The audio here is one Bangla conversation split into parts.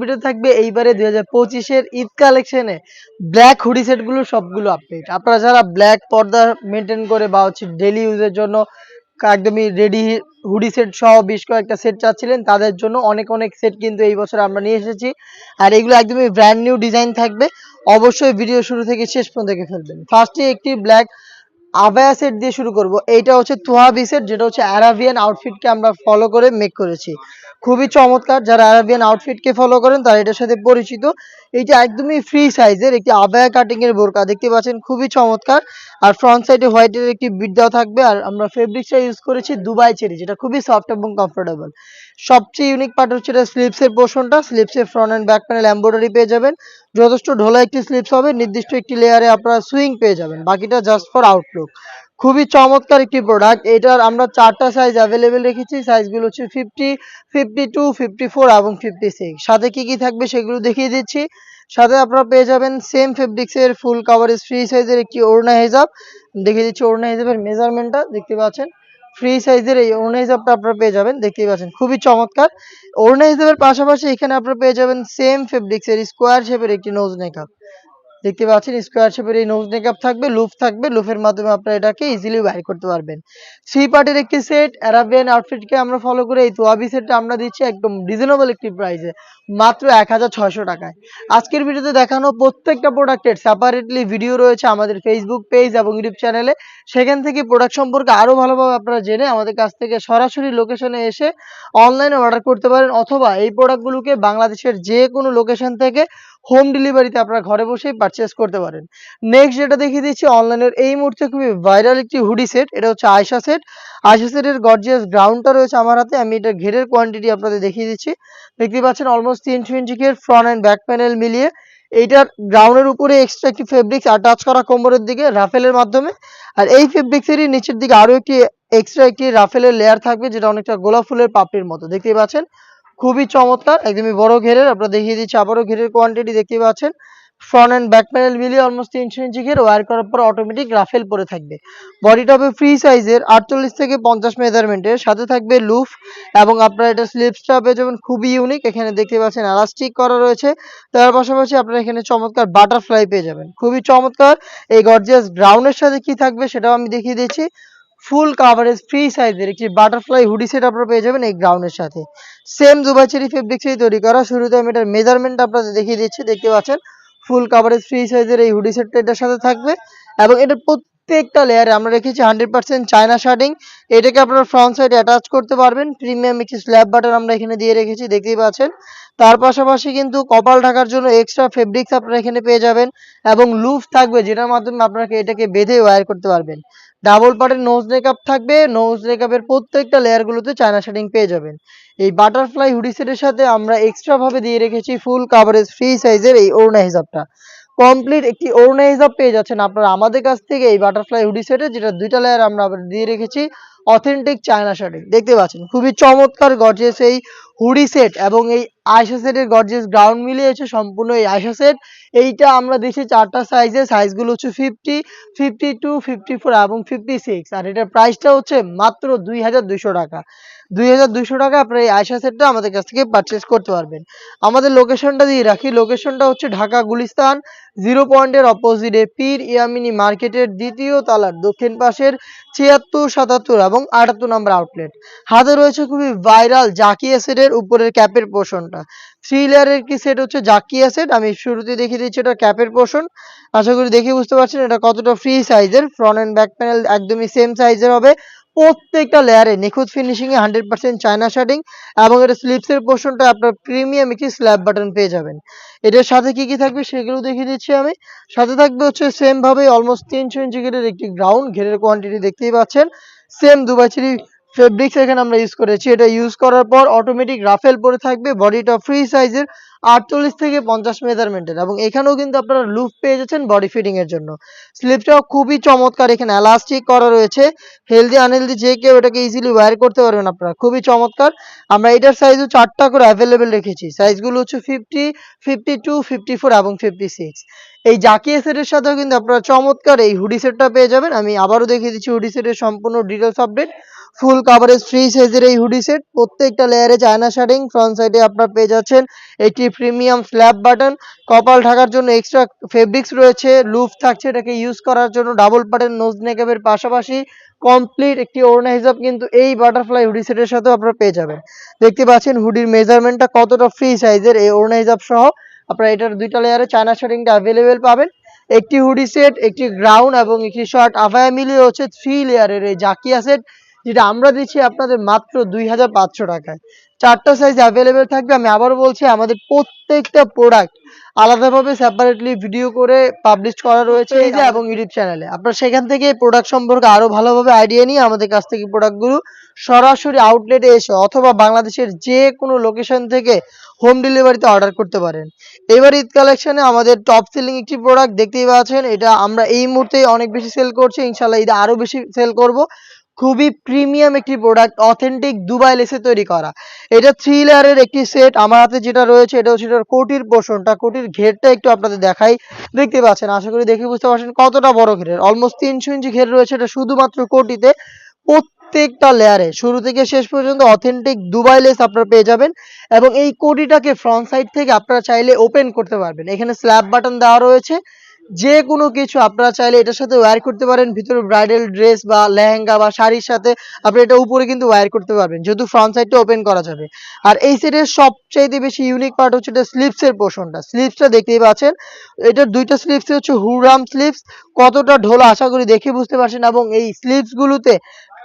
ভিডিও থাকবে এইবারে 2025 এর ঈদ কালেকশনে ব্ল্যাক হুডি সেট গুলো সবগুলো আপডেট। আপনারা যারা ব্ল্যাক পর্দা মেনটেন করে বা হচ্ছে ডেইলি ইউজের জন্য একদমই রেডি হুডি সেট সহ বেশ কয়েকটা সেট চাচ্ছিলেন, তাদের জন্য অনেক অনেক সেট কিন্তু এই বছর আমরা নিয়ে এসেছি। আর এগুলো একদমই ব্র্যান্ড নিউ ডিজাইন থাকবে। অবশ্যই ভিডিও শুরু থেকে শেষ পর্যন্ত দেখে ফেলবেন। ফার্স্টে একটি ব্ল্যাক আবায়া সেট দিয়ে শুরু করব। এইটা হচ্ছে তোয়াবি সেট, যেটা হচ্ছে আরাবিয়ান আউটফিটকে আমরা ফলো করে মেক করেছি। খুবই চমৎকার, যারা আরাবিয়ান আউটফিটকে ফলো করেন তারা এটার সাথে পরিচিত। এইটা একদমই ফ্রি সাইজের একটি আবায়া কাটিং এর বোরকা, দেখতে পাচ্ছেন খুবই চমৎকার। আর ফ্রন্ট সাইডে হোয়াইটের একটি বিট দেওয়া থাকবে। আর আমরা ফেব্রিক্সটা ইউজ করেছি দুবাই চেরি, যেটা খুবই সফট এবং কমফোর্টেবল। সবচেয়ে ইউনিক পার্ট হচ্ছে এটা স্লিপসের পোর্শনটা। স্লিপসের front and back panel embroidery পেয়ে যাবেন। যথেষ্ট ঢোলা একটি স্লিপস হবে, নির্দিষ্ট একটি লেয়ারে আপনারা সুইং পেয়ে যাবেন, বাকিটা জাস্ট ফর আউটলুক। খুবই চমৎকার একটি প্রোডাক্ট। এটার আমরা 4টা সাইজ অ্যাভেলেবেল রেখেছি। সাইজগুলো হচ্ছে 50, 52, 54 এবং 56। সাথে কি কি থাকবে সেগুলো দেখিয়ে দিচ্ছি। সাথে আপনারা পেয়ে যাবেন সেম ফেব্রিক্সের ফুল কাভারেজ ফ্রি সাইজের একটি ওড়না হিজাব। দেখিয়ে দিচ্ছি ওড়না হিজাবের মেজারমেন্টটা, দেখতে পাচ্ছেন ফ্রি সাইজের এই ওড়না হিজাবটা আপনারা পেয়ে যাবেন, দেখতেই পাচ্ছেন খুবই চমৎকার। ওড়না হিজাবের পাশাপাশি এখানে আপনারা পেয়ে যাবেন সেম ফেব্রিক্সের স্কোয়ার শেপের একটি নোজ মেকআপ। দেখতে পাচ্ছেন স্কোয়ার শেপের এই নোজ মেকআপ থাকবে, লুফ থাকবে, লুফের মাধ্যমে আপনারা এটাকে ইজিলি বাইর করতে পারবেন। থ্রি পার্টের একটি সেট আরাবিয়ান আউটফিটকে আমরা ফলো করে এই তোয়াবি সেটটা আমরা দিচ্ছি একদম রিজনেবল একটি প্রাইসে, মাত্র 1600 টাকায়। আজকের ভিডিওতে দেখানো প্রত্যেকটা প্রোডাক্টের সেপারেটলি ভিডিও রয়েছে আমাদের ফেসবুক পেজ এবং ইউটিউব চ্যানেলে। সেখান থেকে প্রোডাক্ট সম্পর্কে আরো ভালোভাবে আপনারা জেনে আমাদের কাছ থেকে সরাসরি লোকেশনে এসে অনলাইনে অর্ডার করতে পারেন, অথবা এই প্রোডাক্টগুলোকে বাংলাদেশের যে কোনো লোকেশন থেকে হোম ডেলিভারিতে আপনারা ঘরে বসেই পারচেজ করতে পারেন। নেক্সট যেটা দেখিয়ে দিচ্ছি অনলাইনের এই মুহূর্তে খুবই ভাইরাল একটি হুডি সেট। এটা হচ্ছে আয়শা সেট। আয়শা সেটের গর্জিয়াস গ্রাউন্ডটা রয়েছে আমার হাতে। আমি এটা ঘেরের কোয়ান্টিটি আপনাদের দেখিয়ে দিচ্ছি। দেখতে পাচ্ছেন অলমোস্ট 300 ইঞ্চি ঘের, ফ্রন্ট অ্যান্ড ব্যাক প্যানেল মিলিয়ে। এইটার গ্রাউন্ডের উপরে এক্সট্রা একটি ফেব্রিক্স অ্যাটাচ করা কোমরের দিকে রাফেলের মাধ্যমে। আর এই ফেব্রিক্সেরই নিচের দিকে আরো একটি এক্সট্রা একটি রাফেলের লেয়ার থাকবে, যেটা অনেকটা গোলাপ ফুলের পাপড়ির মতো, দেখতেই পাচ্ছেন খুবই চমৎকার, একদমই বড় ঘেরের। আপনারা দেখিয়ে দিচ্ছি আবারও ঘেরের কোয়ান্টিটি দেখতে পাচ্ছেন। ফ্রন্ট এন্ড ব্যাক প্যানেল মিলিয়ে অলমোস্ট 300 ইঞ্চি ঘের, ওয়্যার করার পর অটোমেটিক রাফেল পরে থাকবে। বডিটা হবে ফ্রি সাইজের 48 থেকে 50 মেজারমেন্টের, সাথে থাকবে লুফ। এবং আপনারা এটা স্লিপসটা পেয়ে যাবেন খুবই ইউনিক। এখানে দেখতে পাচ্ছেন এলাস্টিক করা রয়েছে। তার পাশাপাশি আপনারা এখানে চমৎকার বাটারফ্লাই পেয়ে যাবেন, খুবই চমৎকার। এই গর্জিয়াস গ্রাউন্ডের সাথে কি থাকবে সেটাও আমি দেখিয়ে দিচ্ছি। ফুল কাভারেজ ফ্রি সাইজের একটি বাটারফ্লাই হুডি সেট আপনারা পেয়ে যাবেন এই গ্রাউন্ডের সাথে। সেম দুবাই চেরি ফেব্রিক্সেই তৈরি করা। শুরুতে আমি এটার মেজারমেন্ট আপনাদের দেখিয়ে দিচ্ছি, দেখতে পাচ্ছেন ফুল কাভারেজ ফ্রি সাইজের এই হুডি সেটটা এটার সাথে থাকবে। এবং এটার প্রত্যেকটা লেয়ারে আমরা রেখেছি 100% চায়না শার্টিং। এটাকে আপনারা ফ্রন্ট সাইডে অ্যাটাচ করতে পারবেন। প্রিমিয়াম একটি স্ল্যাব বাটন আমরা এখানে দিয়ে রেখেছি, দেখতেই পাচ্ছেন। তার পাশাপাশি কিন্তু কপাল ঢাকার জন্য এক্সট্রা ফেব্রিক্স আপনারা এখানে পেয়ে যাবেন, এবং লুফ থাকবে যেটার মাধ্যমে আপনাকে এটাকে বেঁধে ওয়্যার করতে পারবেন। ডাবল পার্টের নোজ মেকআপ থাকবে, নোজ মেকআপের প্রত্যেকটা লেয়ারগুলোতে চায়না শেডিং পেয়ে যাবেন। এই বাটারফ্লাই হুডি সেটের সাথে আমরা এক্সট্রা ভাবে দিয়ে রেখেছি ফুল কাভারেজ ফ্রি সাইজের এই ওড়না হিজাবটা। কমপ্লিট একটি ওড়না হিজাব পেয়ে যাচ্ছেন আপনারা আমাদের কাছ থেকে এই বাটারফ্লাই হুডি সেটে, যেটা দুইটা লেয়ার আমরা আবার দিয়ে রেখেছি অথেন্টিক চায়না শেডিং। দেখতে পাচ্ছেন খুবই চমৎকার গর্জিয়াস এই হুডি সেট, এবং এই আয়শা সেটের গর্জিয়াস গ্রাউন্ড মিলিয়েছে সম্পূর্ণ এই আয়শা সেট। এইটা আমরা দিচ্ছি 4টা সাইজে, সাইজগুলো হচ্ছে 50, 52, 54 এবং 56। আর এটার প্রাইসটা হচ্ছে মাত্র 2200 টাকা। 2200 টাকা আপনারা এই আয়শা সেটটা আমাদের কাছ থেকে পারচেজ করতে পারবেন। আমাদের লোকেশনটা দিয়ে রাখি, লোকেশনটা হচ্ছে ঢাকা গুলিস্তান 0 পয়েন্টের অপোজিটে পীর ইয়ামিনী মার্কেটের দ্বিতীয় তলার দক্ষিণ পাশের 76, 77 এবং 78 নম্বর আউটলেট। হাতে রয়েছে খুবই ভাইরাল জাকিয়া সেটের উপরের ক্যাপের পোর্শনটা। 3 লেয়ারের একটি সেট হচ্ছে জাকিয়া সেট। আমি শুরুতে দেখিয়ে দিচ্ছি এটা ক্যাপের পোর্শন। আশা করি দেখে বুঝতে পারছেন এটা কতটা ফ্রি সাইজের। ফ্রন্ট এন্ড ব্যাক প্যানেল একদমই সেম সাইজের হবে। প্রত্যেকটা লেয়ারে নিখুঁত ফিনিশিং এ 100% চায়না শার্টিং, এবং এটা স্লিপসের পোর্শনটা আপনার প্রিমিয়াম একটি স্ল্যাব বাটন পেয়ে যাবেন। এটার সাথে কি কি থাকবে সেগুলো দেখিয়ে দিচ্ছি আমি। সাথে থাকবে হচ্ছে সেম ভাবে অলমোস্ট 300 ইঞ্চি ঘেরের একটি গ্রাউন্ড, ঘেরের কোয়ান্টিটি দেখতেই পাচ্ছেন। সেম দুবাই চেরি ফেব্রিক্স এখানে আমরা ইউজ করেছি। এটা ইউজ করার পর অটোমেটিক রাফেল পরে থাকবে। বডিটা ফ্রি সাইজের 48 থেকে 50 মেজারমেন্টের, এবং এখানেও কিন্তু আপনারা লুপ পেয়ে যাচ্ছেন বডি ফিটিং এর জন্য। স্লিপটাও খুবই চমৎকার, এখানে এলাস্টিক করা রয়েছে। হেলদি আনহেলদি যে কেউ এটাকে ইজিলি ওয়্যার করতে পারবেন আপনারা, খুবই চমৎকার। আমরা এটার সাইজও 4টা করে অ্যাভেলেবেল রেখেছি। সাইজগুলো হচ্ছে 50, 52, 54 এবং 56। এই জাকিয়া সেটের সাথেও কিন্তু আপনারা চমৎকার এই হুডি সেটটা পেয়ে যাবেন। আমি আবারও দেখিয়ে দিচ্ছি হুডি সেটের সম্পূর্ণ details update. Full coverage free সাইজের এই হুডি সেট, প্রত্যেকটা লেয়ারে চায়না শার্টিং, ফ্রন্ট সাইডে আপনার পেয়ে যাচ্ছেন একটি প্রিমিয়াম স্ল্যাব বাটন, কপাল ঢাকার জন্য এক্সট্রা ফেব্রিক্স রয়েছে, লুফ থাকছে এটাকে ইউজ করার জন্য, ডাবল বাটন নোজ নেকআপের পাশাপাশি কমপ্লিট একটি ওড়না হিজাব কিন্তু এই বাটারফ্লাই হুডি সেটের সাথেও আপনারা পেয়ে যাবেন। দেখতে পাচ্ছেন হুডির মেজারমেন্টটা কতটা ফ্রি সাইজের, এই ওড়না হিজাব সহ আপনারা এটার দুইটা লেয়ারে চায়না শার্টিংটা অ্যাভেলেবেল পাবেন। একটি হুডি সেট, একটি গ্রাউন্ড এবং একটি শর্ট আভায়া মিলিয়ে হচ্ছে 3 লেয়ারের এই জাকিয়া সেট, যেটা আমরা দিচ্ছি আপনাদের মাত্র 2500 টাকায়। 4টা সাইজ অ্যাভেলেবেল থাকবে। আমি আবারও বলছি, আমাদের প্রত্যেকটা প্রোডাক্ট আলাদাভাবে সেপারেটলি ভিডিও করে পাবলিশ করা রয়েছে পেজে এবং ইউটিউব চ্যানেলে। আপনারা সেখান থেকে প্রোডাক্ট সম্পর্কে আরো ভালোভাবে আইডিয়া নিয়ে আমাদের কাছ থেকে প্রোডাক্টগুলো সরাসরি আউটলেটে এসে অথবা বাংলাদেশের যে কোনো লোকেশন থেকে হোম ডেলিভারিতে অর্ডার করতে পারেন। এবার ঈদ কালেকশনে আমাদের টপ সেলিং একটি প্রোডাক্ট দেখতেই পাচ্ছেন, এটা আমরা এই মুহূর্তে অনেক বেশি সেল করছি, ইনশাল্লাহ ঈদে আরো বেশি সেল করব। খুবই প্রিমিয়াম একটি প্রোডাক্ট, অথেন্টিক দুবাই লেসে তৈরি করা। এটা 3 লেয়ারের একটি সেট। আমার হাতে যেটা রয়েছে এটা হচ্ছে এটার কোটির পোর্শনটা, কোটির ঘেরটা একটু আপনাদের দেখাই। দেখতে পাচ্ছেন, আশা করি দেখে বুঝতে পারছেন কতটা বড় ঘেরের, অলমোস্ট 300 ইঞ্চি ঘের রয়েছে এটা শুধুমাত্র কোটিতে। প্রত্যেকটা লেয়ারে শুরু থেকে শেষ পর্যন্ত অথেন্টিক দুবাই লেস আপনারা পেয়ে যাবেন। এবং এই কোটিটাকে ফ্রন্ট সাইড থেকে আপনারা চাইলে ওপেন করতে পারবেন। এখানে স্ল্যাব বাটন দেওয়া রয়েছে, যে কোনো কিছু আপনারা চাইলে এটার সাথে ওয়্যার করতে পারেন। ভিতরে ব্রাইডাল ড্রেস বা লেহেঙ্গা বা শাড়ির সাথে আপনি এটা উপরে কিন্তু ওয়্যার করতে পারবেন, যেহেতু ফ্রন্ট সাইডটা ওপেন করা যাবে। আর এই সেটের সবচাইতে বেশি ইউনিক পার্ট হচ্ছে এটা স্লিভসের পোর্শনটা। স্লিভসটা দেখতেই পাচ্ছেন, এটার দুইটা স্লিভস হচ্ছে হুরাম স্লিভস, কতটা ঢোলা আশা করি দেখে বুঝতে পারছেন। এবং এই স্লিভস গুলোতে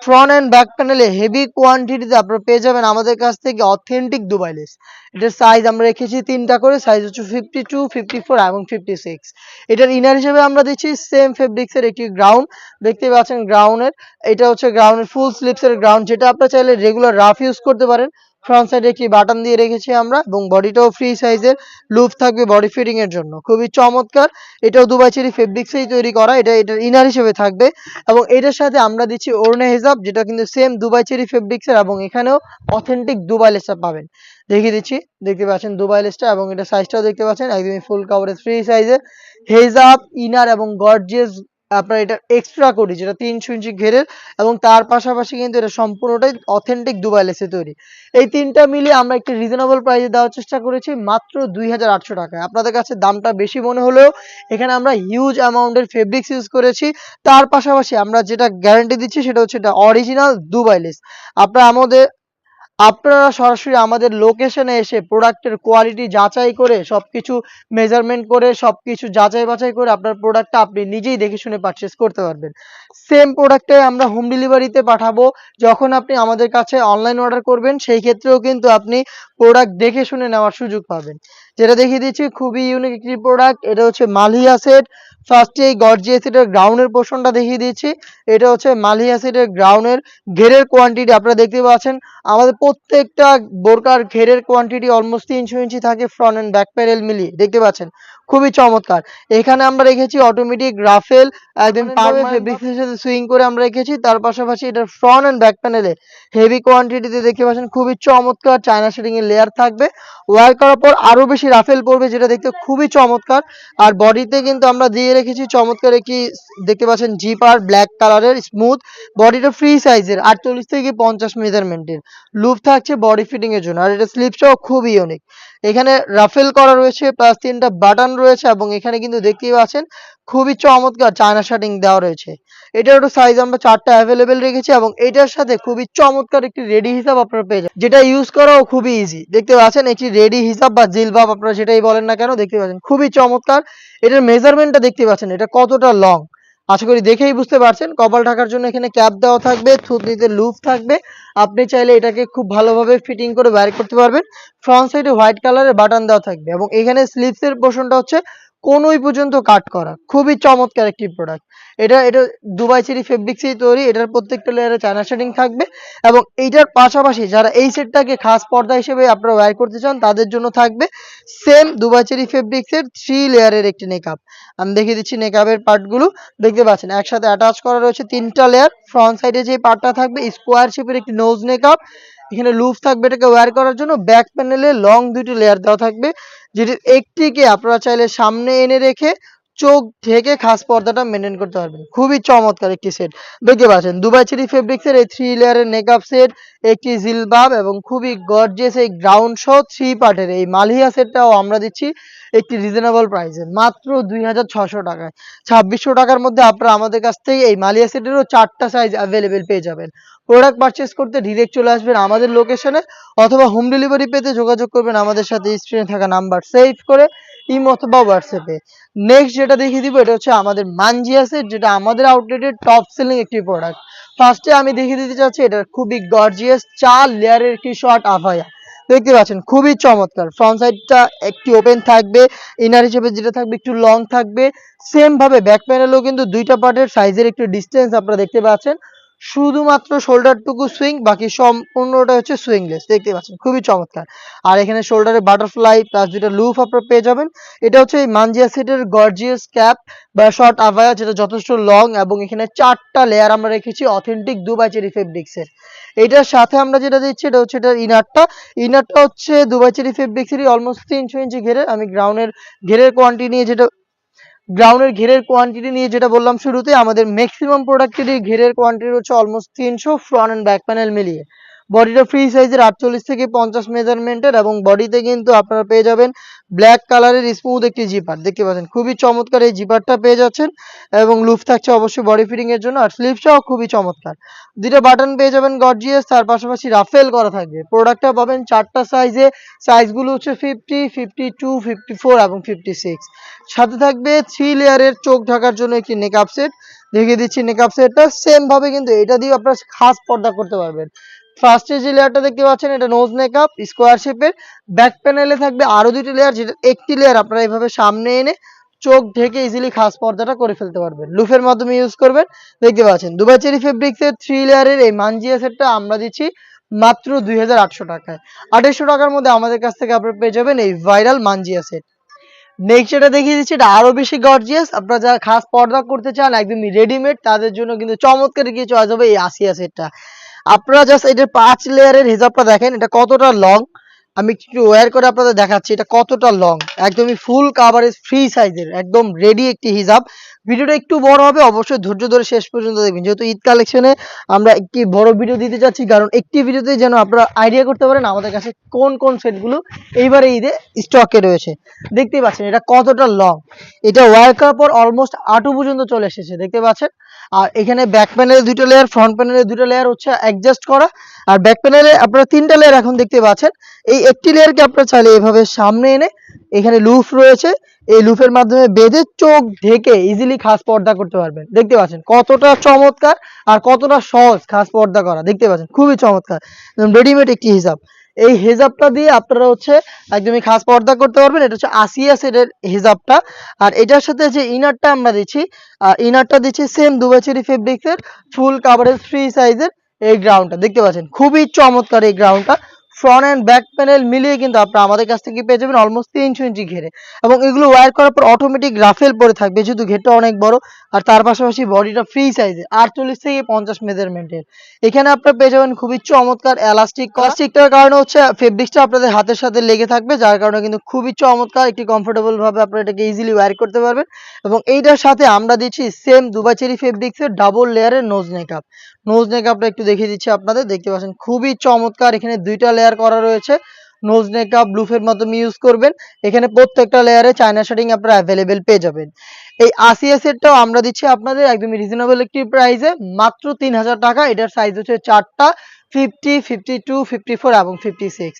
ফ্রন্ট অ্যান্ড ব্যাক প্যানেলে হেভি কোয়ান্টিটিতে আপনারা পেয়ে যাবেন আমাদের কাছ থেকে অথেন্টিক দুবাই লেস। এটার সাইজ আমরা রেখেছি 3টা করে, সাইজ হচ্ছে 52, 54 এবং 56। এটার ইনার হিসেবে আমরা দিচ্ছি সেম ফেব্রিক্সের একটি গ্রাউন্ড, দেখতে পাচ্ছেন গ্রাউন্ডের, এটা হচ্ছে গ্রাউন্ডের ফুল স্লিভসের গ্রাউন্ড, যেটা আপনারা চাইলে রেগুলার রাফ ইউজ করতে পারেন। ফ্রন্ট সাইডে একটি বাটন দিয়ে রেখেছি আমরা, এবং বডিটাও ফ্রি সাইজের, লুপ থাকবে বডি ফিটিং এর জন্য, খুবই চমৎকার। এটাও দুবাই চেরি ফেব্রিক্সেই তৈরি করা, এটা এটার ইনার হিসেবে থাকবে। এবং এটার সাথে আমরা দিচ্ছি ওড়না হিজাব, যেটা কিন্তু সেম দুবাই চেরি ফেব্রিক্সের, এবং এখানেও অথেন্টিক দুবাই লেসটা পাবেন। দেখিয়ে দিচ্ছি, দেখতে পাচ্ছেন দুবাই লেসটা, এবং এটা সাইজটাও দেখতে পাচ্ছেন একদমই ফুল কাভারেজ ফ্রি সাইজের। হেজাব, ইনার এবং গর্জিয়াস আপনার এটা এক্সট্রা করি, যেটা 300 ইঞ্চি ঘেরের, এবং তার পাশাপাশি কিন্তু এটা সম্পূর্ণটাই অথেন্টিক দুবাই লেসে তৈরি। এই তিনটা মিলিয়ে আমরা একটি রিজনেবল প্রাইসে দেওয়ার চেষ্টা করেছি মাত্র 2800 টাকায়। আপনাদের কাছে দামটা বেশি মনে হলেও এখানে আমরা হিউজ অ্যামাউন্টের ফেব্রিক্স ইউজ করেছি। তার পাশাপাশি আমরা যেটা গ্যারান্টি দিচ্ছি সেটা হচ্ছে এটা অরিজিনাল দুবাই লেস। আপনারা সরাসরি আমাদের লোকেশনে এসে প্রোডাক্টের কোয়ালিটি যাচাই করে, সবকিছু মেজারমেন্ট করে, সবকিছু যাচাই বাছাই করে আপনার প্রোডাক্টটা আপনি নিজেই দেখে শুনে পারচেজ করতে পারবেন। সেম প্রোডাক্টটাই আমরা হোম ডেলিভারিতে পাঠাবো। যখন আপনি আমাদের কাছে অনলাইন অর্ডার করবেন সেই ক্ষেত্রেও কিন্তু আপনি প্রোডাক্ট দেখে শুনে নেওয়ার সুযোগ পাবেন। যেটা দেখিয়ে দিচ্ছি খুবই ইউনিক একটি প্রোডাক্ট, এটা হচ্ছে মালিয়া সেট। ফার্স্টে এই গর্জিয়াস সেটের গ্রাউন্ডের পোর্শনটা দেখিয়ে দিচ্ছি। এটা হচ্ছে মালিয়া সেটের গ্রাউন্ডের ঘেরের কোয়ান্টিটি আপনারা দেখতে পাচ্ছেন। আমাদের প্রত্যেকটা বোরকার ঘেরের কোয়ান্টিটি অলমোস্ট 300 ইঞ্চি থাকে, ফ্রন্ট এন্ড ব্যাক প্যানেল মিলিয়ে, দেখতে পাচ্ছেন খুবই চমৎকার। এখানে আমরা রেখেছি অটোমেটিক রাফেল, একদম পারমানেন্ট ফেব্রিক্সের সাথে সুইং করে আমরা রেখেছি। তার পাশাপাশি এটার ফ্রন্ট এন্ড ব্যাক প্যানেলে হেভি কোয়ান্টিটিতে দেখতে পাচ্ছেন খুবই চমৎকার চায়না শেডিং এর লেয়ার থাকবে। ওয়্যার করার পর আরো বেশি রাফেল পড়বে, যেটা দেখতে খুবই চমৎকার। আর বডিতে কিন্তু আমরা দিয়ে রেখেছি চমৎকার একটি, দেখতে পাচ্ছেন জিপার ব্ল্যাক কালারের স্মুথ, বডিটা ফ্রি সাইজের 48 থেকে 50 মেজারমেন্টের, লুপ থাকছে বডি ফিটিং এর জন্য। আর এটা স্লিপসটাও খুবই ইউনিক, এখানে রাফেল করা রয়েছে প্লাস 3টা বাটন রয়েছে, এবং এখানে কিন্তু দেখতেই পাচ্ছেন খুবই চমৎকার চায়না শার্টিং দেওয়া রয়েছে। এটার একটু সাইজ আমরা 4টা অ্যাভেলেবেল রেখেছি, এবং এটার সাথে খুবই চমৎকার একটি রেডি হিসাব আপনারা পেয়ে যাবেন, যেটা ইউজ করাও খুবই ইজি। দেখতে পাচ্ছেন একটি রেডি হিসাব বা জিলবাব আপনারা যেটাই বলেন না কেন, দেখতে পাচ্ছেন খুবই চমৎকার। এটার মেজারমেন্টটা দেখতে পাচ্ছেন এটা কতটা লং, আশা করি দেখেই বুঝতে পারছেন। কপাল ঢাকার জন্য এখানে ক্যাপ দেওয়া থাকবে, থুতনিতে লুপ থাকবে, আপনি চাইলে এটাকে খুব ভালোভাবে ফিটিং করে বাইর করতে পারবেন। ফ্রন্ট সাইডে হোয়াইট কালারের বাটন দেওয়া থাকবে, এবং এখানে স্লিভসের পোর্শনটা হচ্ছে কোনই পর্যন্ত কাট করা, খুবই চমৎকার একটি প্রোডাক্ট। এটা দুবাই চেরি ফেব্রিক্সেই তৈরি, এটার প্রত্যেকটা লেয়ারে চায়না শেডিং থাকবে। এবং এইটার পাশাপাশি যারা এই সেটটাকে খাস পর্দা হিসেবে আপনারা ওয়্যার করতে চান তাদের জন্য থাকবে সেম দুবাই চেরি ফেব্রিক্সের 3 লেয়ারের একটি নেকআপ। আমি দেখিয়ে দিচ্ছি নেকআপের পার্টগুলো, দেখতে পাচ্ছেন একসাথে অ্যাটাচ করা রয়েছে 3টা লেয়ার। ফ্রন্ট সাইডে যে পার্টটা থাকবে স্কোয়ার শেপের একটি নোজ নেকআপ, এখানে লুপ থাকবে এটাকে ওয়্যার করার জন্য। ব্যাক প্যানেলে লং 2টি লেয়ার দেওয়া থাকবে, যেটির একটিকে আপনারা চাইলে সামনে এনে রেখে চোখ ঢেকে খাস পর্দাটা মেনটেন করতে পারবেন। খুবই চমৎকার একটি সেট। দেখতে পাচ্ছেন দুবাই চেরি ফেব্রিক্সের এই 3 লেয়ারের নেকআপ সেট, একটি জিলবাব এবং খুবই গর্জিয়াস এই গ্রাউন্ড সহ 3 পার্টের এই মালিয়া সেটটাও আমরা দিচ্ছি একটি রিজনেবল প্রাইসে মাত্র ২৬০০ টাকায়। ২৬০০ টাকার মধ্যে আপনারা আমাদের কাছ থেকে এই মালিয়া সেটেরও 4 টা সাইজ অ্যাভেলেবেল পেয়ে যাবেন। প্রোডাক্ট পারচেজ করতে ডিরেক্ট চলে আসবেন আমাদের লোকেশনে অথবা হোম ডেলিভারি পেতে যোগাযোগ করবেন আমাদের সাথে স্ক্রিনে থাকা নাম্বার সেভ করে ইমো অথবা হোয়াটসঅ্যাপে। নেক্সট যেটা দেখিয়ে দিব এটা হচ্ছে আমাদের মানজিয়া সেট, যেটা আমাদের আউটলেটের টপ সেলিং একটি প্রোডাক্ট। ফার্স্টে আমি দেখিয়ে দিতে চাচ্ছি এটা খুবই গর্জিয়াস 4 লেয়ারের একটি শর্ট আফায়া। দেখতে পাচ্ছেন খুবই চমৎকার। ফ্রন্ট সাইডটা একটি ওপেন থাকবে, ইনার হিসেবে যেটা থাকবে একটু লং থাকবে। সেম ভাবে ব্যাক প্যানেলেও কিন্তু 2টা পার্টের সাইজের একটু ডিসটেন্স আপনারা দেখতে পাচ্ছেন। শুধুমাত্র শোল্ডারটুকু সুইং, বাকি সম্পূর্ণটা হচ্ছে সুইংলেস। দেখতে পাচ্ছেন খুবই চমৎকার। আর এখানে শোল্ডারে বাটারফ্লাই প্লাস 2টা লুপ আপনারা পেয়ে যাবেন। এটা হচ্ছে এই মানজিয়া সেটের গর্জিয়াস ক্যাপ বা শর্ট আভায়া, যেটা যথেষ্ট লং এবং এখানে 4টা লেয়ার আমরা রেখেছি অথেন্টিক দুবাই চেরি ফেব্রিক্সের। এটার সাথে আমরা যেটা দিচ্ছি এটা হচ্ছে এটার ইনারটা। ইনারটা হচ্ছে দুবাই চেরি ফেব্রিক্সেরই অলমোস্ট 300 ইঞ্চি ঘেরের। আমি গ্রাউন্ডের ঘেরের কোয়ান্টিটি নিয়ে যেটা বললাম শুরুতে, আমাদের ম্যাক্সিমাম প্রোডাক্টেরই ঘেরের কোয়ান্টিটি হচ্ছে almost 300 front and back panel মিলিয়ে। বডিটা ফ্রি সাইজের 48 থেকে 50 মেজারমেন্টের এবং বডিতে কিন্তু আপনারা পেয়ে যাবেন ব্ল্যাক কালারের স্মুথ একটি জিপার। দেখতে পাচ্ছেন খুবই চমৎকার এই জিপারটা পেয়ে যাচ্ছেন এবং লুপ থাকছে অবশ্যই বডি ফিটিং এর জন্য। আর স্লিভসটাও খুবই চমৎকার। 2টা বাটন পেয়ে যাবেন গর্জিয়াস, তার পাশাপাশি রাফেল করা থাকবে। প্রোডাক্টটা পাবেন 4টা সাইজে, সাইজগুলো হচ্ছে 50, 52, 54 এবং 56। সাথে থাকবে 3 লেয়ারের চোখ ঢাকার জন্য একটি নেকআপ সেট। দেখিয়ে দিচ্ছি নেকআপ সেটটা সেম ভাবে কিন্তু এটা দিয়ে আপনারা খাস পর্দা করতে পারবেন। ফার্স্টে যে লেয়ারটা দেখতে পাচ্ছেন এটা নোজ মেকআপ স্কোয়ার শেপের। ব্যাক প্যানেলে থাকবে আরো 2টি লেয়ার, যেটা একটি লেয়ার আপনারা এইভাবে সামনে এনে চোখ ঢেকে ইজিলি খাস পর্দাটা করে ফেলতে পারবেন, লুফের মাধ্যমে ইউজ করবেন। দেখতে পাচ্ছেন দুবাই চেরি ফেব্রিক্সের 3 লেয়ারের এই মানজিয়া সেটটা আমরা দিচ্ছি মাত্র 2800 টাকায়। 2800 টাকার মধ্যে আমাদের কাছ থেকে আপনারা পেয়ে যাবেন এই ভাইরাল মানজিয়া সেট। নেক্সট যেটা দেখিয়ে দিচ্ছি এটা আরো বেশি গর্জিয়াস। আপনারা যারা খাস পর্দা করতে চান একদমই রেডিমেড, তাদের জন্য কিন্তু চমৎকার গিয়ে চয়েস হবে এই আসিয়া সেটটা। আপনারা জাস্ট এটার 5 লেয়ারের হিজাবটা দেখেন এটা কতটা লং। আমি একটু ওয়্যার করে আপনাদের দেখাচ্ছি এটা কতটা লং। একদমই ফুল কাভারেজ ফ্রি সাইজের একদম রেডি একটি হিজাব। ভিডিওটা একটু বড় হবে, অবশ্যই ধৈর্য ধরে শেষ পর্যন্ত দেখবেন, যেহেতু ঈদ কালেকশনে আমরা একটি বড় ভিডিও দিতে চাচ্ছি, কারণ একটি ভিডিওতে যেন আপনারা আইডিয়া করতে পারেন আমাদের কাছে কোন কোন সেটগুলো এইবারে ঈদে স্টকে রয়েছে। দেখতেই পাচ্ছেন এটা কতটা লং। এটা ওয়্যার করার পর অলমোস্ট আঁটু পর্যন্ত চলে এসেছে, দেখতে পাচ্ছেন। আর এখানে ব্যাক প্যানেলে 2টা লেয়ার, ফ্রন্ট প্যানেলে 2টা লেয়ার হচ্ছে অ্যাডজাস্ট করা। আর ব্যাক প্যানেলে আপনারা 3টা লেয়ার এখন দেখতে পাচ্ছেন। এই একটি লেয়ারকে আপনারা চাইলে এভাবে সামনে এনে এখানে লুপ রয়েছে, এই লুপের মাধ্যমে বেঁধে চোখ ঢেকে ইজিলি খাস পর্দা করতে পারবেন। দেখতে পাচ্ছেন কতটা চমৎকার আর কতটা সহজ খাস পর্দা করা। দেখতে পাচ্ছেন খুবই চমৎকার রেডিমেড একটি হিজাব। এই হিজাবটা দিয়ে আপনারা হচ্ছে একদমই খাস পর্দা করতে পারবেন। এটা হচ্ছে আসিয়া সেটের হিজাবটা। আর এটার সাথে যে ইনারটা আমরা দিচ্ছি, ইনারটা দিচ্ছি সেম দুবাই চেরি ফেব্রিক্সের ফুল কাভারেজ ফ্রি সাইজের এই গ্রাউন্ডটা। দেখতে পাচ্ছেন খুবই চমৎকার এই গ্রাউন্ডটা। ফ্রন্ট এন্ড ব্যাক প্যানেল মিলিয়ে কিন্তু আপনারা আমাদের কাছ থেকে পেয়ে যাবেন অলমোস্ট 300 ইঞ্চি ঘেরে। এবং এগুলো ওয়্যার করার পর অটোমেটিক রাফেল পরে থাকবে, যেহেতু ঘেরটা অনেক বড়। আর তার পাশাপাশি বডিটা ফ্রি সাইজে 48 থেকে 50 মেজারমেন্টের। এখানে আপনারা পেয়ে যাবেন খুবই চমৎকার এলাস্টিকটার কারণে হচ্ছে ফেব্রিক্সটা আপনাদের হাতের সাথে লেগে থাকবে, যার কারণে কিন্তু খুবই চমৎকার একটি কমফোর্টেবল ভাবে আপনারা এটাকে ইজিলি ওয়্যার করতে পারবেন। এবং এইটার সাথে আমরা দিচ্ছি সেম দুবাই চেরি ফেব্রিক্সের ডাবল লেয়ারের নোজ মেকআপ। নোজ মেকআপটা একটু দেখিয়ে দিচ্ছি আপনাদের। দেখতে পাচ্ছেন খুবই চমৎকার। এখানে 2টা লেয়ার করা রয়েছে। নোজ মেকআপ লুফের মাধ্যমে ইউজ করবেন। এখানে প্রত্যেকটা লেয়ারে চায়না শেডিং আপনারা অ্যাভেলেবেল পেয়ে যাবেন। এই আসিয়া সেটটাও আমরা দিচ্ছি আপনাদের একদমই রিজনেবল একটি প্রাইসে মাত্র 3000 টাকা। এটার সাইজ হচ্ছে 4টা 50, 52, 54 এবং 56।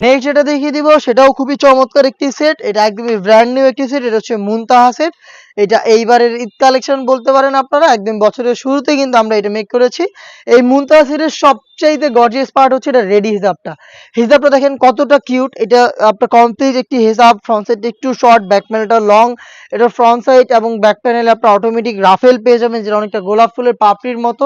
নেক্সট যেটা দেখিয়ে দিব সেটাও খুবই চমৎকার একটি সেট। এটা একদমই ব্র্যান্ড নিউ একটি সেট। এটা হচ্ছে মুনতাহা সেট। এটা এইবারের ঈদ কালেকশন বলতে পারেন আপনারা, একদম বছরের শুরুতে কিন্তু আমরা এটা মেক করেছি। এই মুনতাহা সেটের সবচাইতে গর্জিয়াস পার্ট হচ্ছে এটা রেডি হিজাবটা। হিজাবটা দেখেন কতটা কিউট। এটা আপনার কমপ্লিট একটি হিজাব। ফ্রন্ট সাইডটা একটু শর্ট, ব্যাক প্যানেলটা লং। এটা ফ্রন্ট সাইড এবং ব্যাক প্যানেলে আপনার অটোমেটিক রাফেল পেয়ে যাবেন, যেটা অনেকটা গোলাপ ফুলের পাপড়ির মতো।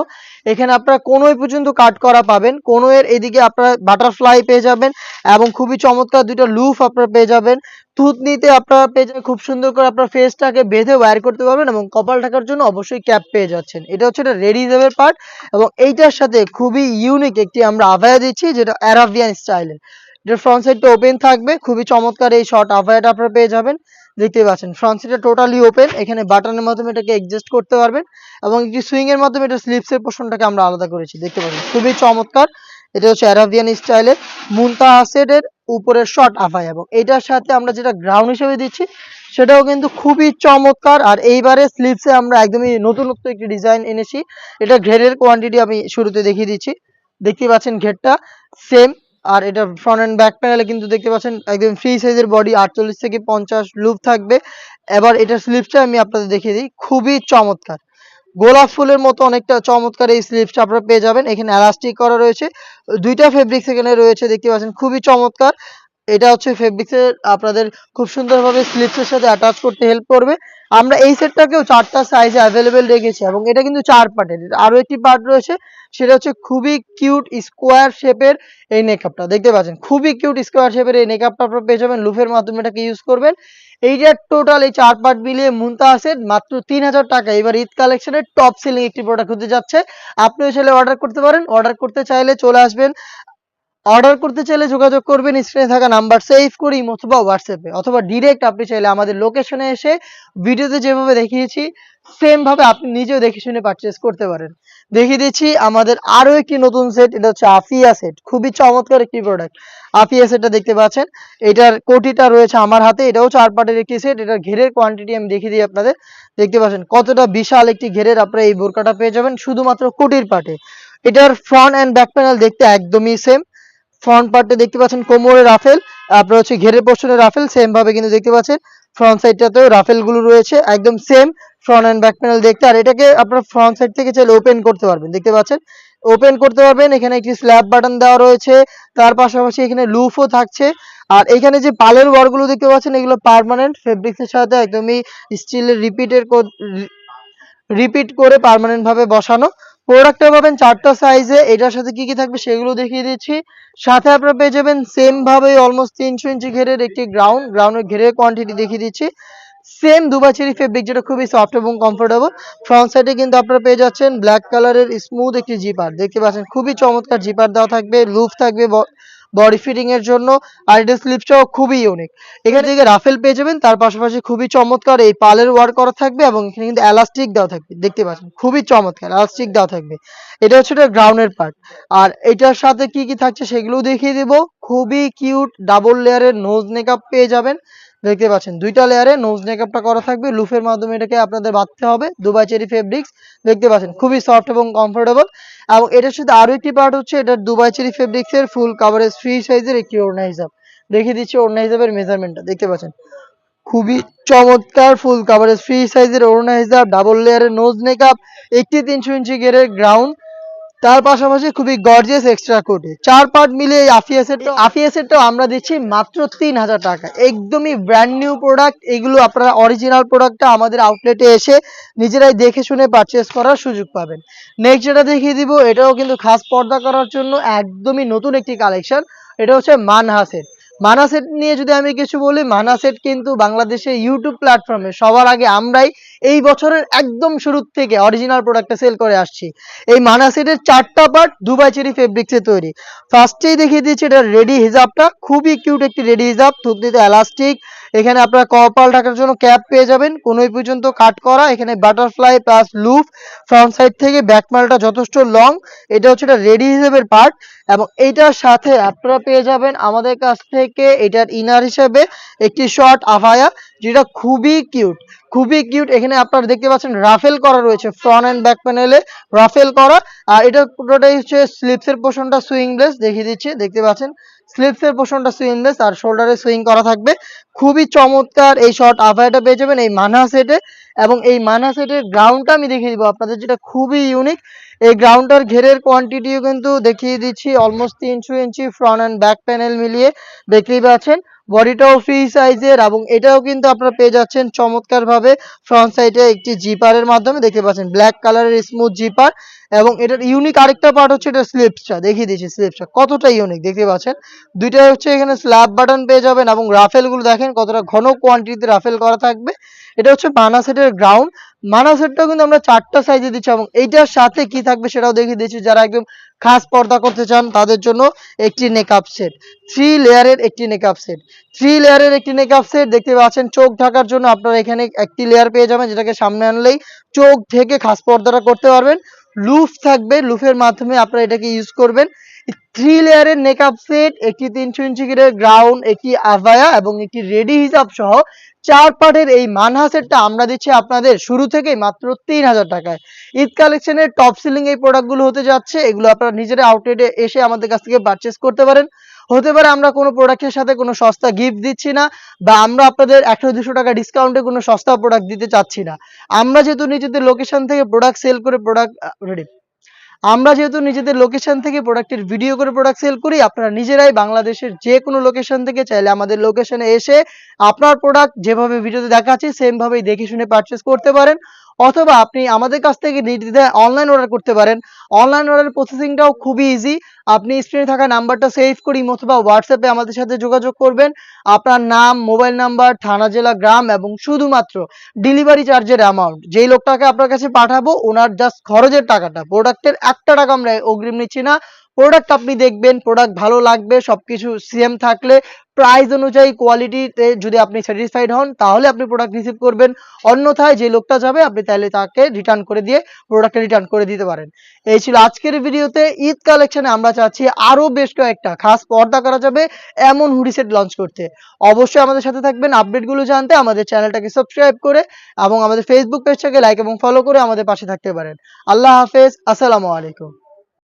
এখানে আপনারা কোনোই পর্যন্ত কাট করা পাবেন। কোনোয়ের এদিকে আপনারা বাটারফ্লাই পেয়ে যাবেন এবং খুবই চমৎকার 2টা লুফ আপনারা পেয়ে যাবেন। থুতনিতে আপনারা পেয়ে যাবেন খুব সুন্দর করে আপনার ফেসটাকে বেঁধে ওয়্যার করতে পারবেন এবং কপাল ঢাকার জন্য অবশ্যই ক্যাপ পেয়ে যাচ্ছেন। এটা হচ্ছে এটা রেডি হিজাবের পার্ট। এবং এইটার সাথে খুবই ইউনিক একটি আমরা আভায়া দিচ্ছি, যেটা অ্যারাবিয়ান স্টাইলের। এটার ফ্রন্ট সাইডটা ওপেন থাকবে। খুবই চমৎকার এই শর্ট আভায়াটা আপনারা পেয়ে যাবেন। দেখতে পাচ্ছেন ফ্রন্ট সাইডটা টোটালি ওপেন, এখানে বাটনের মাধ্যমে এটাকে অ্যাডজাস্ট করতে পারবেন এবং একটি সুইং এর মাধ্যমে এটা স্লিপসের পোর্শনটাকে আমরা আলাদা করেছি, দেখতে পাচ্ছেন খুবই চমৎকার। এটা হচ্ছে অ্যারাবিয়ান স্টাইলের মুনতাহা সেটের উপরের শর্ট আফায়া এবং এটার সাথে আমরা যেটা গ্রাউন্ড হিসেবে দিচ্ছি সেটাও কিন্তু খুবই চমৎকার। আর এইবারে স্লিপসে আমরা একদমই নতুনত্ব একটি ডিজাইন এনেছি। এটা ঘেরের কোয়ান্টিটি আমি শুরুতে দেখিয়ে দিচ্ছি, দেখতে পাচ্ছেন ঘেরটা সেম। আর এটা ফ্রন্ট এন্ড ব্যাক প্যানেলে কিন্তু দেখতে পাচ্ছেন একদম ফ্রি সাইজের বডি, 48 থেকে 50 লুপ থাকবে। এবার এটার স্লিপসটা আমি আপনাদের দেখিয়ে দিই, খুবই চমৎকার, গোলাপ ফুলের মতো অনেকটা চমৎকার এই স্লিপসটা আপনারা পেয়ে যাবেন। এখানে এলাস্টিক করা রয়েছে, দুইটা ফেব্রিক্স এখানে রয়েছে, দেখতে পাচ্ছেন খুবই চমৎকার। এটা হচ্ছে ফেব্রিক্সের আপনাদের খুব সুন্দরভাবে স্লিপসের সাথে অ্যাটাচ করতে হেল্প করবে। আমরা এই সেটটাকেও 4টা সাইজে অ্যাভেলেবেল রেখেছি এবং এটা কিন্তু 4 পার্টের। আরো একটি পার্ট রয়েছে, সেটা হচ্ছে খুবই কিউট স্কোয়ার শেপের এই নেকআপটা, দেখতে পাচ্ছেন খুবই কিউট স্কোয়ার শেপের এই নেকআপটা আপনারা পেয়ে যাবেন, লুফের মাধ্যমে এটাকে ইউজ করবেন। এইটার টোটাল এই 4 পার্ট মিলিয়ে মুনতাহা সেট মাত্র 3000 টাকা। এবার ঈদ কালেকশনের টপ সেলিং একটি প্রোডাক্ট হতে যাচ্ছে। আপনিও চাইলে অর্ডার করতে পারেন, অর্ডার করতে চাইলে চলে আসবেন, অর্ডার করতে চাইলে যোগাযোগ করবেন স্ক্রিনে থাকা নাম্বার সেভ করে ইমো অথবা হোয়াটসঅ্যাপে, অথবা ডিরেক্ট আপনি চাইলে আমাদের লোকেশনে এসে ভিডিওতে যেভাবে দেখিয়েছি সেম ভাবে আপনি নিজেও দেখে শুনে পারচেজ করতে পারেন। দেখিয়ে দিচ্ছি আমাদের আরো একটি নতুন সেট, এটা হচ্ছে আফিয়া সেট, খুবই চমৎকার একটি প্রোডাক্ট। আফিয়া সেটটা দেখতে পাচ্ছেন, এটার কোটিটা রয়েছে আমার হাতে, এটাও 4 পার্টের একটি সেট। এটার ঘেরের কোয়ান্টিটি আমি দেখিয়ে দিই আপনাদের, দেখতে পাচ্ছেন কতটা বিশাল একটি ঘেরের আপনারা এই বোরকাটা পেয়ে যাবেন শুধুমাত্র কোটির পার্টে। এটার ফ্রন্ট এন্ড ব্যাক প্যানেল দেখতে একদমই সেম। ফ্রন্ট পার্টে দেখতে পাচ্ছেন কোমরে রাফেল, আপনার হচ্ছে ঘেরের পোর্শনে রাফেল সেম ভাবে কিন্তু দেখতে পাচ্ছেন। ফ্রন্ট সাইডটাতেও রাফেল গুলো রয়েছে একদম same front and back panel দেখতে। আর এটাকে আপনার ফ্রন্ট সাইড থেকে চাইলে ওপেন করতে পারবেন, দেখতে পাচ্ছেন ওপেন করতে পারবেন। এখানে একটি স্ল্যাব বাটন দেওয়া রয়েছে, তার পাশাপাশি এখানে লুফও থাকছে। আর এখানে যে পালের ওয়ারগুলো দেখতে পাচ্ছেন এগুলো পার্মানেন্ট ফেব্রিক্সের সাথে একদমই স্টিলের রিপিট করে পার্মানেন্ট ভাবে বসানো। প্রোডাক্টটা পাবেন 4টা সাইজে, এটার সাথে কি কি থাকবে সেগুলো দেখিয়ে দিচ্ছি। সাথে আপনারা পেয়ে যাবেন সেম ভাবে অলমোস্ট 300 ইঞ্চি ঘেরের একটি গ্রাউন্ডের ঘেরের কোয়ান্টিটি দেখিয়ে দিচ্ছি। সেম দুবাই চেরি ফেব্রিক, যেটা খুবই সফট এবং কমফোর্টেবল। ফ্রন্ট সাইডে কিন্তু আপনারা পেয়ে যাচ্ছেন ব্ল্যাক কালারের স্মুথ একটি জিপার, দেখতে পাচ্ছেন খুবই চমৎকার জিপার দেওয়া থাকবে, লুপ থাকবে বডি ফিটিং এর জন্য। আর এটা স্লিপসটাও খুবই ইউনিক, এখানে থেকে রাফেল পেয়ে যাবেন, তার পাশাপাশি খুবই চমৎকার এই পালের ওয়ার্ক করা থাকবে এবং এখানে কিন্তু এলাস্টিক দেওয়া থাকবে, দেখতে পাচ্ছেন খুবই চমৎকার এলাস্টিক দেওয়া থাকবে। এটা হচ্ছে এটা গ্রাউন্ডের পার্ট। আর এটার সাথে কি কি থাকছে সেগুলো দেখিয়ে দিব। খুবই কিউট ডাবল লেয়ারের নোজ মেকআপ পেয়ে যাবেন, দেখতে পাচ্ছেন 2টা লেয়ারে নোজ মেকআপটা করা থাকবে, লুফের মাধ্যমে এটাকে আপনাদের বাঁধতে হবে। দুবাই চেরি ফেব্রিক্স, দেখতে পাচ্ছেন খুবই সফট এবং কমফোর্টেবল। এবং এটার সাথে আরো একটি পার্ট হচ্ছে এটা দুবাই চেরি ফেব্রিক্স এর ফুল কাভারেজ ফ্রি সাইজের একটি ওড়না হিসাব, দেখিয়ে দিচ্ছি ওড়না হিসাবের মেজারমেন্টটা, দেখতে পাচ্ছেন খুবই চমৎকার ফুল কাভারেজ ফ্রি সাইজের ওড়না হিসাব, ডাবল লেয়ারের নোজ মেকআপ, একটি 300 ইঞ্চি ঘেরের গ্রাউন্ড, তার পাশাপাশি খুবই গর্জিয়াস এক্সট্রা কোটে 4 পার্ট মিলে এই আফিয়া সেটটাও আমরা দিচ্ছি মাত্র 3000 টাকা। একদমই ব্র্যান্ড নিউ প্রোডাক্ট, এগুলো আপনারা অরিজিনাল প্রোডাক্টটা আমাদের আউটলেটে এসে নিজেরাই দেখে শুনে পারচেজ করার সুযোগ পাবেন। নেক্সট যেটা দেখিয়ে দিব, এটাও কিন্তু খাস পর্দা করার জন্য একদমই নতুন একটি কালেকশন। এটা হচ্ছে মানহা সেট। মানহা সেট নিয়ে যদি আমি কিছু বলি, মানহা সেট কিন্তু বাংলাদেশে ইউটিউব প্ল্যাটফর্মে সবার আগে আমরাই এই বছরের একদম শুরু থেকে অরিজিনাল প্রোডাক্টটা সেল করে আসছি। এই মানহা সেটের 4টা পার্ট দুবাই চেরি ফেব্রিক্সে তৈরি। ফার্স্টেই দেখিয়ে দিচ্ছি এটা রেডি হিজাবটা, খুবই কিউট একটি রেডি হিজাব, থুতনিতে এলাস্টিক, এখানে আপনারা কপাল ঢাকার জন্য ক্যাপ পেয়ে যাবেন, কোনোই পর্যন্ত কাট করা, এখানে butterfly plus loop, front side থেকে ব্যাক মালটা যথেষ্ট লং। এটা হচ্ছে এটা রেডি হিসেবের পার্ট এবং এইটার সাথে আপনারা পেয়ে যাবেন আমাদের কাছ থেকে এটার ইনার হিসেবে একটি শর্ট আফায়া, যেটা খুবই কিউট, খুবই কিউট। এখানে আপনারা দেখতে পাচ্ছেন রাফেল করা রয়েছে ফ্রন্ট এন্ড ব্যাক প্যানেলে, রাফেল করা। আর এটা পুরোটাই হচ্ছে স্লিপসের পোর্শনটা সুইংলেস, দেখিয়ে দিচ্ছি, দেখতে পাচ্ছেন স্লিপসের পোর্শনটা সুইংলেস আর শোল্ডারে সুইং করা থাকবে। খুবই চমৎকার এই শর্ট আফায়াটা পেয়ে যাবেন এই মানহা সেটে। এবং এই মানহা সেটের গ্রাউন্ডটা আমি দেখিয়ে দিব আপনাদের, যেটা খুবই ইউনিক। এই গ্রাউন্ডটার ঘেরের কোয়ান্টিটিও কিন্তু দেখিয়ে দিচ্ছি, almost 300 inch front and back panel মিলিয়ে, দেখতেই পাচ্ছেন বডিটাও ফ্রি সাইজের এবং এটাও কিন্তু আপনারা পেয়ে যাচ্ছেন চমৎকার ভাবে ফ্রন্ট সাইডে একটি জিপারের মাধ্যমে, দেখতে পাচ্ছেন ব্ল্যাক কালারের স্মুথ জিপার। এবং এটার ইউনিক আরেকটা পার্ট হচ্ছে এটা স্লিপসটা, দেখিয়ে দিচ্ছি স্লিপসটা কতটা ইউনিক, দেখতে পাচ্ছেন দুইটা হচ্ছে এখানে স্ল্যাব বাটন পেয়ে যাবেন এবং রাফেল গুলো দেখেন কতটা ঘন কোয়ান্টিটিতে রাফেল করা থাকবে। এটা হচ্ছে মানহা সেটের গ্রাউন্ড। মানহা সেটটাও কিন্তু আমরা 4টা সাইজে দিচ্ছি এবং এইটার সাথে কি থাকবে সেটাও দেখিয়ে দিচ্ছি। যারা একদম খাস পর্দা করতে চান তাদের জন্য একটি নেকআপ সেট, 3 লেয়ারের একটি নেকআপ সেট। 3 লেয়ারের একটি নেকআপ সেট দেখতে পাচ্ছেন। চোখ ঢাকার জন্য আপনারা এখানে একটি লেয়ার পেয়ে যাবেন, যেটাকে সামনে আনলেই চোখ ঢেকে খাস পর্দাটা করতে পারবেন। লুফ থাকবে, লুফের মাধ্যমে আপনারা এটাকে ইউজ করবেন। 3 লেয়ারের নেকআপ সেট, একটি 300 ইঞ্চি গ্রেডের গ্রাউন্ড, একটি আভায়া এবং একটি রেডি হিজাব সহ 4 পার্টের এই মানহা সেটটা আমরা দিচ্ছি আপনাদের শুরু থেকেই মাত্র 3000 টাকায়। ঈদ কালেকশনের টপ সেলিং এই প্রোডাক্টগুলো হতে যাচ্ছে। এগুলো আপনারা নিজেরা আউটলেটে এসে আমাদের কাছ থেকে পারচেজ করতে পারেন। হতে পারে আমরা কোনো প্রোডাক্টের সাথে কোনো সস্তা গিফট দিচ্ছি না, বা আমরা আপনাদের 100-200 টাকা ডিসকাউন্টে কোনো সস্তা প্রোডাক্ট দিতে চাচ্ছি না। আমরা যেহেতু নিজেদের লোকেশন থেকে প্রোডাক্ট সেল করে আমরা যেহেতু নিজেদের লোকেশন থেকে প্রোডাক্টের ভিডিও করে প্রোডাক্ট সেল করি, আপনারা নিজেরাই বাংলাদেশের যে কোনো লোকেশন থেকে চাইলে আমাদের লোকেশনে এসে আপনার প্রোডাক্ট যেভাবে ভিডিওতে দেখাচ্ছি সেম ভাবেই দেখে শুনে পারচেজ করতে পারেন। অথবা আপনি আমাদের কাছ থেকে নির্দ্বিধায় অনলাইন অর্ডার করতে পারেন। অনলাইন অর্ডারের প্রসেসিংটাও খুবই ইজি। আপনি স্ক্রিনে থাকা নাম্বারটা সেভ করে ইমো অথবা হোয়াটসঅ্যাপে আমাদের সাথে যোগাযোগ করবেন। আপনার নাম, মোবাইল নাম্বার, থানা, জেলা, গ্রাম এবং শুধুমাত্র ডেলিভারি চার্জের অ্যামাউন্ট, যেই লোকটাকে আপনার কাছে পাঠাবো ওনার জাস্ট খরচের টাকাটা, প্রোডাক্টের 1 টাকা আমরা অগ্রিম নিচ্ছি না। প্রোডাক্ট আপনি দেখবেন, প্রোডাক্ট ভালো লাগবে, সবকিছু সেম থাকলে প্রাইস অনুযায়ী কোয়ালিটিতে যদি আপনি স্যাটিসফাইড হন তাহলে আপনি প্রোডাক্ট রিসিভ করবেন। অন্যথায় যে লোকটা যাবে আপনি তাইলে তাকে রিটার্ন করে দিয়ে প্রোডাক্টটা রিটার্ন করে দিতে পারেন। এই ছিল আজকের ভিডিওতে। ঈদ কালেকশনে আমরা চাচ্ছি আরো বেশ কয়েকটা খাস পর্দা করা যাবে এমন হুডি সেট লঞ্চ করতে। অবশ্যই আমাদের সাথে থাকবেন আপডেটগুলো জানতে। আমাদের চ্যানেলটাকে সাবস্ক্রাইব করে এবং আমাদের ফেসবুক পেজটাকে লাইক এবং ফলো করে আমাদের পাশে থাকতে পারেন। আল্লাহ হাফেজ, আসসালামু আলাইকুম।